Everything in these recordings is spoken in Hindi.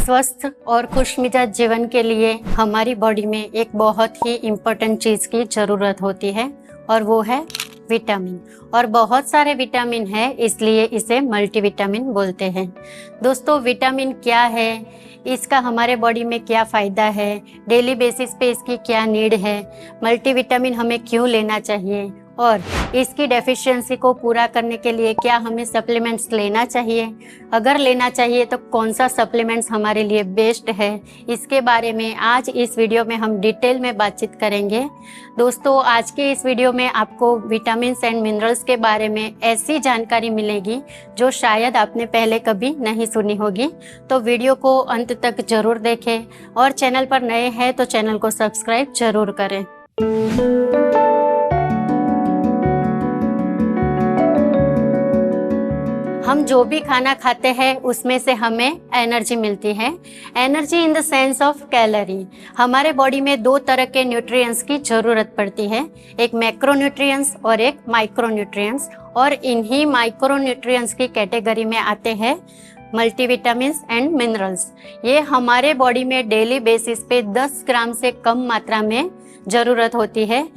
स्वस्थ और खुशमिजाज जीवन के लिए हमारी बॉडी में एक बहुत ही इम्पोर्टेंट चीज़ की ज़रूरत होती है और वो है विटामिन। और बहुत सारे विटामिन है, इसलिए इसे मल्टीविटामिन बोलते हैं। दोस्तों, विटामिन क्या है, इसका हमारे बॉडी में क्या फ़ायदा है, डेली बेसिस पे इसकी क्या नीड है, मल्टीविटामिन हमें क्यों लेना चाहिए और इसकी डेफिशिएंसी को पूरा करने के लिए क्या हमें सप्लीमेंट्स लेना चाहिए, अगर लेना चाहिए तो कौन सा सप्लीमेंट्स हमारे लिए बेस्ट है, इसके बारे में आज इस वीडियो में हम डिटेल में बातचीत करेंगे। दोस्तों, आज के इस वीडियो में आपको विटामिन्स एंड मिनरल्स के बारे में ऐसी जानकारी मिलेगी जो शायद आपने पहले कभी नहीं सुनी होगी। तो वीडियो को अंत तक जरूर देखें और चैनल पर नए हैं तो चैनल को सब्सक्राइब जरूर करें। हम जो भी खाना खाते हैं उसमें से हमें एनर्जी मिलती है। Energy in the sense of calorie. हमारे बॉडी में दो तरह के न्यूट्रिएंट्स की ज़रूरत पड़ती है, एक मैक्रोन्यूट्रिएंट्स और एक माइक्रोन्यूट्रिएंट्स। और इन्हीं माइक्रोन्यूट्रिएंट्स की कैटेगरी में आते हैं मल्टीविटामिन्स एंड मिनरल्स। ये हमारे बॉडी में डेली बेसिस पे 10 ग्राम से कम मात्रा में ज़रूरत होती है।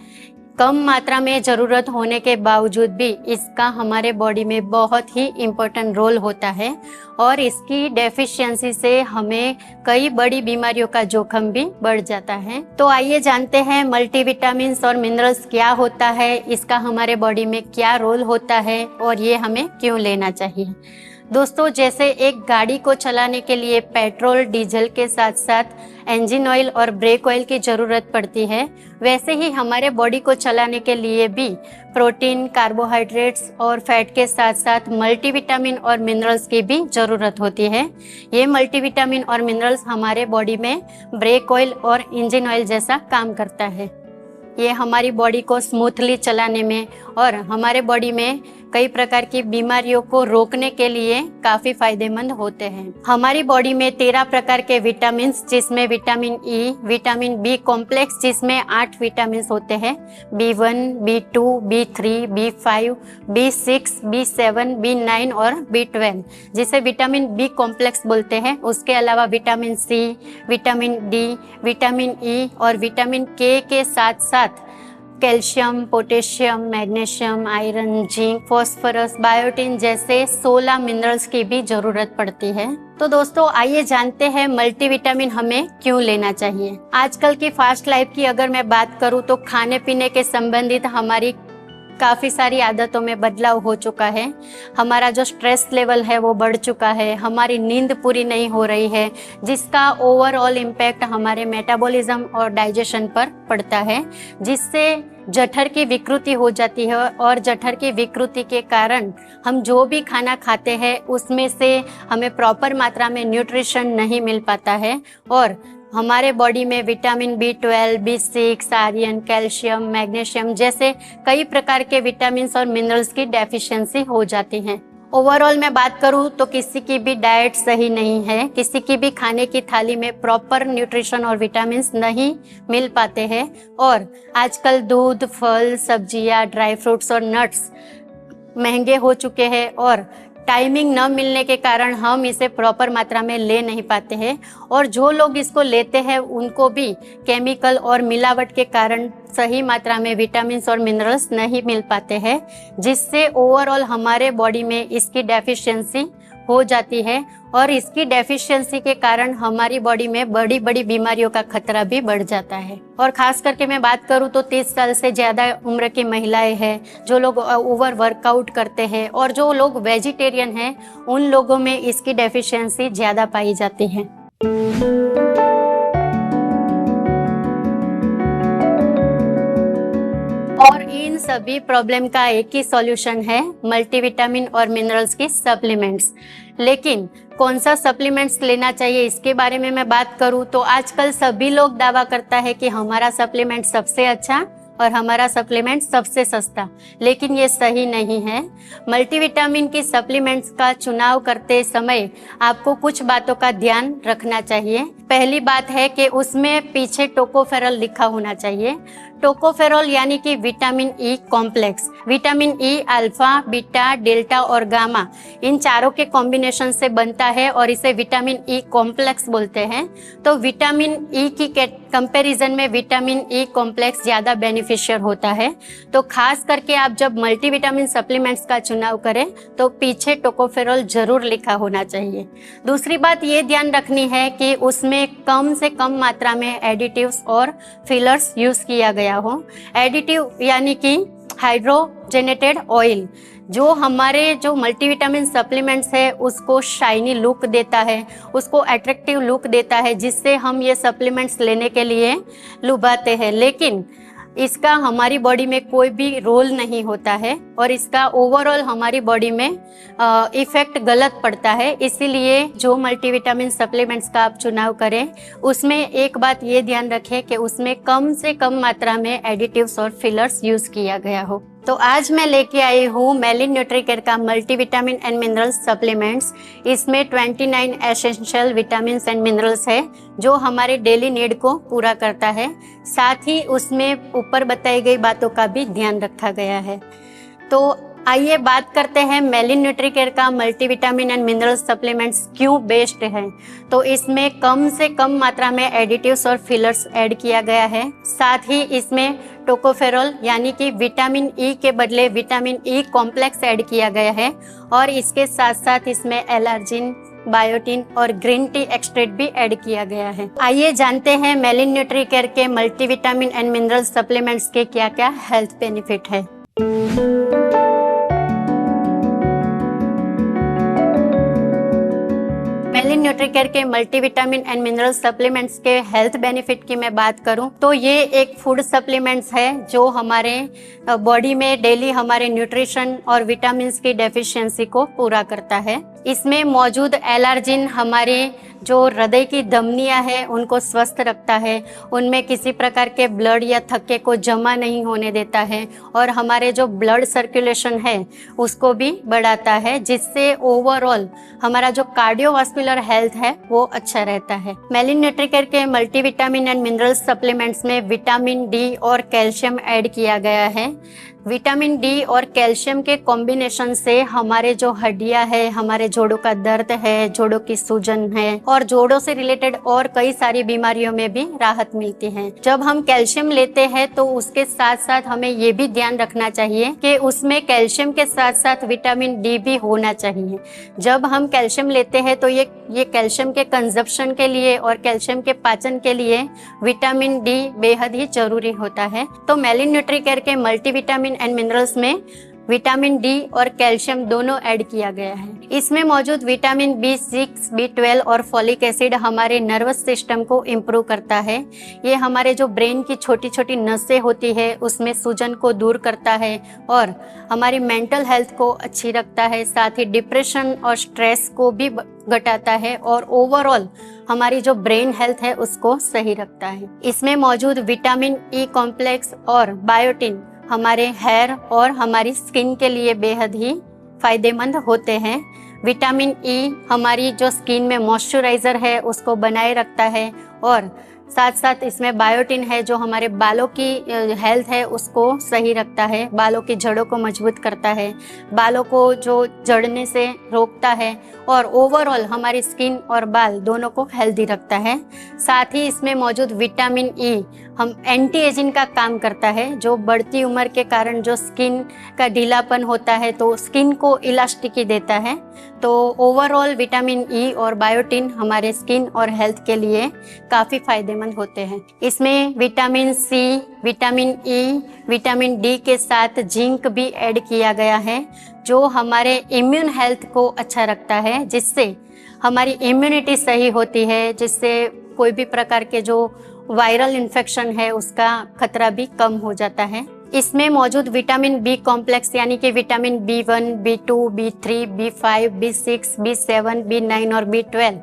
कम मात्रा में ज़रूरत होने के बावजूद भी इसका हमारे बॉडी में बहुत ही इम्पोर्टेंट रोल होता है और इसकी डेफिशिएंसी से हमें कई बड़ी बीमारियों का जोखिम भी बढ़ जाता है। तो आइए जानते हैं मल्टीविटामिन्स और मिनरल्स क्या होता है, इसका हमारे बॉडी में क्या रोल होता है और ये हमें क्यों लेना चाहिए। दोस्तों, जैसे एक गाड़ी को चलाने के लिए पेट्रोल डीजल के साथ साथ इंजन ऑयल और ब्रेक ऑयल की ज़रूरत पड़ती है, वैसे ही हमारे बॉडी को चलाने के लिए भी प्रोटीन, कार्बोहाइड्रेट्स और फैट के साथ साथ मल्टीविटामिन और मिनरल्स की भी ज़रूरत होती है। ये मल्टीविटामिन और मिनरल्स हमारे बॉडी में ब्रेक ऑयल और इंजन ऑयल जैसा काम करता है। ये हमारी बॉडी को स्मूथली चलाने में और हमारे बॉडी में कई प्रकार की बीमारियों को रोकने के लिए काफ़ी फायदेमंद होते हैं। हमारी बॉडी में 13 प्रकार के विटामिन, जिसमें vitamin E, vitamin B complex जिसमें 8 विटामिन होते हैं, B1, B2, B3, B5, B6, B7, B9 और B12 जिसे विटामिन बी कॉम्प्लेक्स बोलते हैं। उसके अलावा vitamin C, vitamin D, vitamin E और विटामिन के साथ साथ calcium, potassium, magnesium, iron, zinc, phosphorus, biotin जैसे 16 मिनरल्स की भी जरूरत पड़ती है। तो दोस्तों, आइए जानते हैं मल्टीविटामिन हमें क्यों लेना चाहिए। आजकल की फास्ट लाइफ की अगर मैं बात करूं तो खाने पीने के संबंधित हमारी काफ़ी सारी आदतों में बदलाव हो चुका है। हमारा जो स्ट्रेस लेवल है वो बढ़ चुका है, हमारी नींद पूरी नहीं हो रही है, जिसका ओवरऑल इम्पैक्ट हमारे मेटाबॉलिज्म और डाइजेशन पर पड़ता है, जिससे जठर की विकृति हो जाती है और जठर की विकृति के कारण हम जो भी खाना खाते हैं उसमें से हमें प्रॉपर मात्रा में न्यूट्रिशन नहीं मिल पाता है और हमारे बॉडी में vitamin B12, B6, iron, calcium, magnesium जैसे कई प्रकार के विटामिन और मिनरल्स की डेफिशिएंसी हो जाती है। ओवरऑल मैं बात करूं तो किसी की भी डाइट सही नहीं है, किसी की भी खाने की थाली में प्रॉपर न्यूट्रिशन और विटामिन नहीं मिल पाते हैं और आजकल दूध, फल, सब्जियां, ड्राई फ्रूट्स और नट्स महंगे हो चुके हैं और टाइमिंग न मिलने के कारण हम इसे प्रॉपर मात्रा में ले नहीं पाते हैं और जो लोग इसको लेते हैं उनको भी केमिकल और मिलावट के कारण सही मात्रा में विटामिन्स और मिनरल्स नहीं मिल पाते हैं, जिससे ओवरऑल हमारे बॉडी में इसकी डेफिशिएंसी हो जाती है और इसकी डेफिशिएंसी के कारण हमारी बॉडी में बड़ी बड़ी बीमारियों का खतरा भी बढ़ जाता है। और खास करके मैं बात करूं तो 30 साल से ज़्यादा उम्र की महिलाएं हैं, जो लोग ओवर वर्कआउट करते हैं और जो लोग वेजिटेरियन हैं, उन लोगों में इसकी डेफिशिएंसी ज़्यादा पाई जाती है। और इन सभी प्रॉब्लम का एक ही सॉल्यूशन है, मल्टीविटामिन और मिनरल्स की सप्लीमेंट्स। लेकिन कौन सा सप्लीमेंट्स लेना चाहिए, इसके बारे में मैं बात करूं तो आजकल सभी लोग दावा करता है कि हमारा सप्लीमेंट सबसे अच्छा और हमारा सप्लीमेंट सबसे सस्ता, लेकिन ये सही नहीं है। मल्टीविटामिन की सप्लीमेंट्स का चुनाव करते समय आपको कुछ बातों का ध्यान रखना चाहिए। पहली बात है कि उसमें पीछे टोकोफेरॉल लिखा होना चाहिए। टोकोफेरोल यानी कि vitamin E complex. Vitamin E alpha, beta, delta और गामा इन चारों के कॉम्बिनेशन से बनता है और इसे विटामिन ई कॉम्प्लेक्स बोलते हैं। तो विटामिन ई की कंपैरिजन में विटामिन ई कॉम्प्लेक्स ज़्यादा बेनिफिशियल होता है। तो खास करके आप जब मल्टीविटामिन सप्लीमेंट्स का चुनाव करें तो पीछे टोकोफेरोल जरूर लिखा होना चाहिए। दूसरी बात ये ध्यान रखनी है कि उसमें कम से कम मात्रा में एडिटिव्स और फिलर्स यूज किया गया हो। एडिटिव यानी कि हाइड्रोजनेटेड ऑयल जो हमारे जो मल्टीविटामिन सप्लीमेंट्स है उसको शाइनी लुक देता है, उसको अट्रैक्टिव लुक देता है, जिससे हम ये सप्लीमेंट्स लेने के लिए लुभाते हैं। लेकिन इसका हमारी बॉडी में कोई भी रोल नहीं होता है और इसका ओवरऑल हमारी बॉडी में इफेक्ट गलत पड़ता है। इसीलिए जो मल्टीविटामिन सप्लीमेंट्स का आप चुनाव करें उसमें एक बात ये ध्यान रखें कि उसमें कम से कम मात्रा में एडिटिव्स और फिलर्स यूज किया गया हो। तो आज मैं लेके आई हूँ मेलिन न्यूट्रीकेयर का मल्टीविटामिन एंड मिनरल्स सप्लीमेंट्स। इसमें 29 एसेंशियल विटामिन्स एंड मिनरल्स है जो हमारे डेली नीड को पूरा करता है। साथ ही उसमें ऊपर बताई गई बातों का भी ध्यान रखा गया है। तो आइए बात करते हैं मेलिन न्यूट्रीकेयर का मल्टीविटामिन एंड मिनरल सप्लीमेंट्स क्यों बेस्ट है। तो इसमें कम से कम मात्रा में एडिटिव्स और फिलर्स ऐड किया गया है। साथ ही इसमें टोकोफेरोल यानी कि विटामिन ई के बदले विटामिन ई कॉम्प्लेक्स ऐड किया गया है और इसके साथ साथ इसमें एलर्जिन, बायोटिन और ग्रीन टी एक्सट्रैक्ट भी ऐड किया गया है। आइए जानते हैं मेलिन न्यूट्रीकेयर के मल्टीविटामिन एंड मिनरल सप्लीमेंट्स के क्या क्या हेल्थ बेनिफिट है। मेलिन न्यूट्रीकेयर के मल्टीविटामिन एंड मिनरल सप्लीमेंट्स के हेल्थ बेनिफिट की मैं बात करूं तो ये एक फूड सप्लीमेंट्स है जो हमारे बॉडी में डेली हमारे न्यूट्रिशन और विटामिन्स की डेफिशिएंसी को पूरा करता है। इसमें मौजूद एलर्जिन हमारे जो हृदय की धमनियां है उनको स्वस्थ रखता है, उनमें किसी प्रकार के ब्लड या थक्के को जमा नहीं होने देता है और हमारे जो ब्लड सर्कुलेशन है उसको भी बढ़ाता है, जिससे ओवरऑल हमारा जो कार्डियोवास्कुलर हेल्थ है वो अच्छा रहता है। मेलिन न्यूट्रीकेयर के मल्टीविटामिन एंड मिनरल सप्लीमेंट्स में विटामिन डी और कैल्शियम ऐड किया गया है। विटामिन डी और कैल्शियम के कॉम्बिनेशन से हमारे जो हड्डियां है, हमारे जोड़ों का दर्द है, जोड़ों की सूजन है और जोड़ों से रिलेटेड और कई सारी बीमारियों में भी राहत मिलती है। जब हम कैल्शियम लेते हैं तो उसके साथ साथ हमें ये भी ध्यान रखना चाहिए कि उसमें कैल्शियम के साथ साथ विटामिन डी भी होना चाहिए। जब हम कैल्शियम लेते हैं तो ये कैल्शियम के कंजप्शन के लिए और कैल्शियम के पाचन के लिए विटामिन डी बेहद ही जरूरी होता है। तो मेलिन न्यूट्रीकेयर के मल्टीविटामिन एंड मिनरल्स में विटामिन डी और कैल्शियम दोनों ऐड किया गया है। इसमें मौजूद विटामिन B6, B12 और फॉलिक एसिड हमारे नर्वस सिस्टम को इम्प्रूव करता है। ये हमारे जो ब्रेन की छोटी छोटी नसें होती है उसमें सूजन को दूर करता है और हमारी मेंटल हेल्थ को अच्छी रखता है। साथ ही डिप्रेशन और स्ट्रेस को भी घटाता है और ओवरऑल हमारी जो ब्रेन हेल्थ है उसको सही रखता है। इसमें मौजूद विटामिन ई कॉम्प्लेक्स और बायोटिन हमारे हेयर और हमारी स्किन के लिए बेहद ही फायदेमंद होते हैं। विटामिन ई हमारी जो स्किन में मॉइस्चराइजर है उसको बनाए रखता है और साथ साथ इसमें बायोटिन है जो हमारे बालों की हेल्थ है उसको सही रखता है, बालों की जड़ों को मजबूत करता है, बालों को जो झड़ने से रोकता है और ओवरऑल हमारी स्किन और बाल दोनों को हेल्दी रखता है। साथ ही इसमें मौजूद विटामिन ई हम एंटी एजिंग का काम करता है। जो बढ़ती उम्र के कारण जो स्किन का ढीलापन होता है तो स्किन को इलास्टिकी देता है। तो ओवरऑल विटामिन ई और बायोटिन हमारे स्किन और हेल्थ के लिए काफ़ी फायदेमंद होते हैं। इसमें vitamin C, vitamin E, vitamin D के साथ जिंक भी ऐड किया गया है जो हमारे इम्यून हेल्थ को अच्छा रखता है, जिससे हमारी इम्यूनिटी सही होती है, जिससे कोई भी प्रकार के जो वायरल इन्फेक्शन है उसका खतरा भी कम हो जाता है। इसमें मौजूद विटामिन बी कॉम्प्लेक्स यानी कि vitamin B1, B2, B3, B5, B6, B7, B9 और B12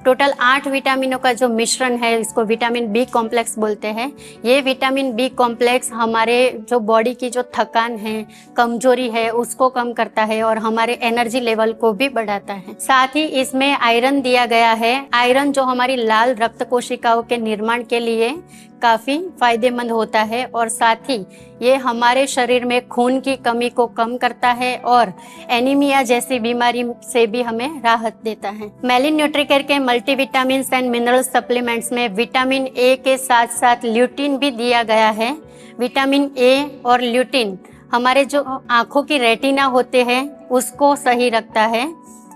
टोटल 8 विटामिनों का जो मिश्रण है, इसको विटामिन बी कॉम्प्लेक्स बोलते हैं। ये विटामिन बी कॉम्प्लेक्स हमारे जो बॉडी की जो थकान है, कमजोरी है, उसको कम करता है और हमारे एनर्जी लेवल को भी बढ़ाता है। साथ ही इसमें आयरन दिया गया है। आयरन जो हमारी लाल रक्त कोशिकाओं के निर्माण के लिए काफी फायदेमंद होता है और साथ ही ये हमारे शरीर में खून की कमी को कम करता है और एनीमिया जैसी बीमारी से भी हमें राहत देता है। मेलिन न्यूट्रीकेयर के मल्टीविटामिन एंड मिनरल सप्लीमेंट्स में विटामिन ए के साथ साथ ल्यूटिन भी दिया गया है। विटामिन ए और ल्यूटिन हमारे जो आंखों की रेटिना होते हैं उसको सही रखता है।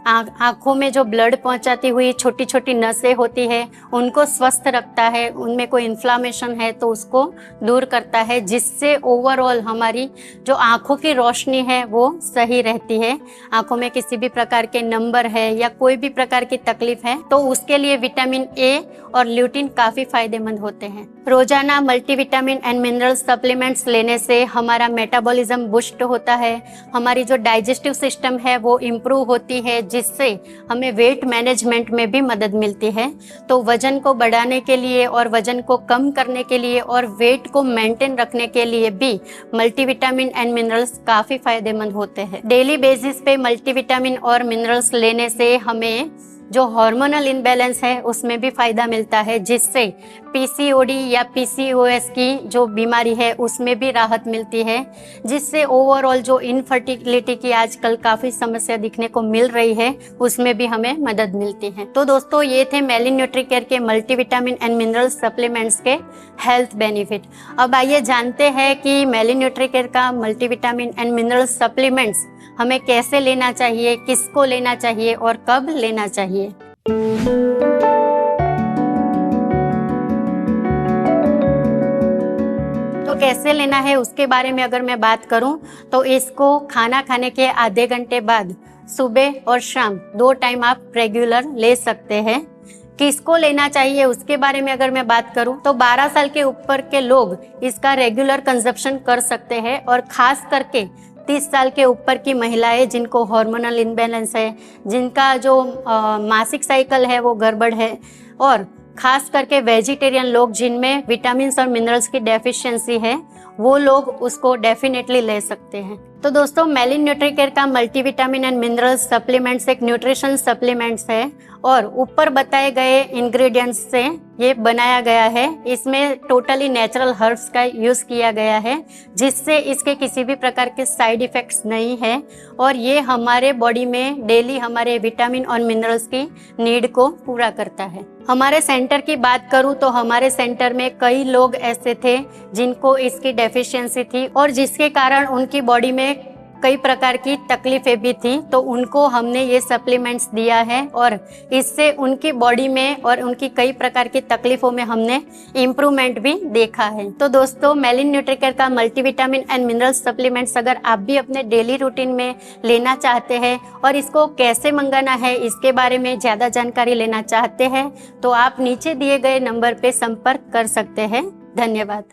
आंखों में जो ब्लड पहुंचाती हुई छोटी छोटी नसें होती है उनको स्वस्थ रखता है। उनमें कोई इन्फ्लामेशन है तो उसको दूर करता है, जिससे ओवरऑल हमारी जो आंखों की रोशनी है वो सही रहती है। आंखों में किसी भी प्रकार के नंबर है या कोई भी प्रकार की तकलीफ है तो उसके लिए विटामिन ए और ल्यूटिन काफी फायदेमंद होते हैं। रोजाना मल्टीविटामिन एंड मिनरल सप्लीमेंट्स लेने से हमारा मेटाबॉलिज्म बूस्ट होता है, हमारी जो डाइजेस्टिव सिस्टम है वो इम्प्रूव होती है, जिससे हमें वेट मैनेजमेंट में भी मदद मिलती है। तो वजन को बढ़ाने के लिए और वजन को कम करने के लिए और वेट को मेंटेन रखने के लिए भी मल्टीविटामिन एंड मिनरल्स काफी फायदेमंद होते हैं। डेली बेसिस पे मल्टीविटामिन और मिनरल्स लेने से हमें जो हार्मोनल इम्बैलेंस है उसमें भी फायदा मिलता है, जिससे पीसीओडी या पीसीओएस की जो बीमारी है उसमें भी राहत मिलती है, जिससे ओवरऑल जो इनफर्टिलिटी की आजकल काफी समस्या दिखने को मिल रही है उसमें भी हमें मदद मिलती है। तो दोस्तों ये थे मेलिन न्यूट्रीकेयर के मल्टीविटामिन एंड मिनरल सप्लीमेंट्स के हेल्थ बेनिफिट। अब आइए जानते हैं कि मेलिन न्यूट्रीकेयर का मल्टीविटामिन एंड मिनरल सप्लीमेंट्स हमें कैसे लेना चाहिए, किसको लेना चाहिए और कब लेना चाहिए। तो कैसे लेना है उसके बारे में अगर मैं बात करूं तो इसको खाना खाने के आधे घंटे बाद सुबह और शाम 2 टाइम आप रेगुलर ले सकते हैं। किसको लेना चाहिए उसके बारे में अगर मैं बात करूं तो 12 साल के ऊपर के लोग इसका रेगुलर कंजप्शन कर सकते हैं और खास करके 30 साल के ऊपर की महिलाएं जिनको हार्मोनल इम्बैलेंस है, जिनका जो मासिक साइकिल है वो गड़बड़ है, और खास करके वेजिटेरियन लोग जिनमें विटामिन्स और मिनरल्स की डेफिशिएंसी है, वो लोग उसको डेफिनेटली ले सकते हैं। तो दोस्तों मेलिन न्यूट्रीकेयर का मल्टीविटामिन एंड मिनरल सप्लीमेंट्स एक न्यूट्रिशन सप्लीमेंट्स है और ऊपर बताए गए इंग्रेडिएंट्स से ये बनाया गया है। इसमें टोटली नेचुरल हर्ब्स का यूज किया गया है, जिससे इसके किसी भी प्रकार के साइड इफेक्ट्स नहीं है और ये हमारे बॉडी में डेली हमारे विटामिन और मिनरल्स की नीड को पूरा करता है। हमारे सेंटर की बात करूं तो हमारे सेंटर में कई लोग ऐसे थे जिनको इसकी डेफिशिएंसी थी और जिसके कारण उनकी बॉडी में कई प्रकार की तकलीफें भी थी, तो उनको हमने ये सप्लीमेंट्स दिया है और इससे उनकी बॉडी में और उनकी कई प्रकार की तकलीफों में हमने इम्प्रूवमेंट भी देखा है। तो दोस्तों मेलिन न्यूट्रीकेयर का मल्टीविटामिन एंड मिनरल सप्लीमेंट्स अगर आप भी अपने डेली रूटीन में लेना चाहते हैं और इसको कैसे मंगाना है इसके बारे में ज़्यादा जानकारी लेना चाहते हैं तो आप नीचे दिए गए नंबर पे संपर्क कर सकते हैं। धन्यवाद।